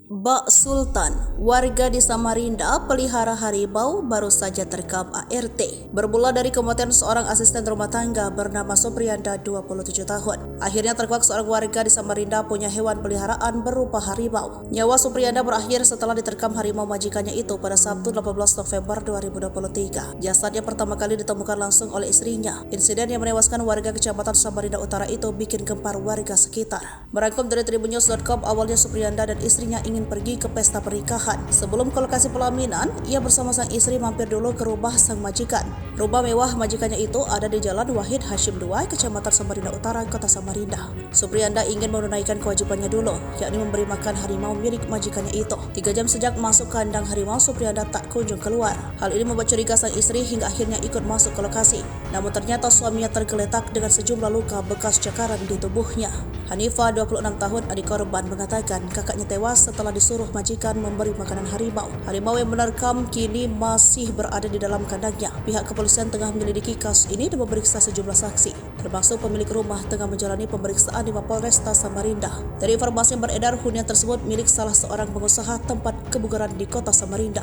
Bak Sultan, warga di Samarinda pelihara harimau baru saja terekam ART. Bermula dari kematian seorang asisten rumah tangga bernama Supriyanda 27 tahun. Akhirnya terkuak seorang warga di Samarinda punya hewan peliharaan berupa harimau. Nyawa Supriyanda berakhir setelah diterkam harimau majikannya itu pada Sabtu 18 November 2023. Jasadnya pertama kali ditemukan langsung oleh istrinya. Insiden yang menewaskan warga Kecamatan Samarinda Utara itu bikin gempar warga sekitar. Merangkum dari tribunnews.com, awalnya Supriyanda dan istrinya ingin pergi ke pesta pernikahan. Sebelum ke lokasi pelaminan, ia bersama sang istri mampir dulu ke rumah sang majikan. Rumah mewah majikannya itu ada di Jalan Wahid Hashim 2, Kecamatan Samarinda Utara, Kota Samarinda. Supriyanda ingin menunaikan kewajibannya dulu, yakni memberi makan harimau milik majikannya itu. 3 jam sejak masuk kandang harimau, Supriyanda tak kunjung keluar. Hal ini membuat curiga sang istri hingga akhirnya ikut masuk ke lokasi. Namun ternyata suaminya tergeletak dengan sejumlah luka bekas cakaran di tubuhnya. Hanifah, 26 tahun, adik korban, mengatakan kakaknya tewas setelah disuruh majikan memberi makanan harimau. Harimau yang menerkam kini masih berada di dalam kandangnya. Pihak kepolisian tengah menyelidiki kasus ini dan memeriksa sejumlah saksi, termasuk pemilik rumah tengah menjalani pemeriksaan di Mapolresta Samarinda. Dari informasi yang beredar, hunian tersebut milik salah seorang pengusaha tempat kebugaran di Kota Samarinda.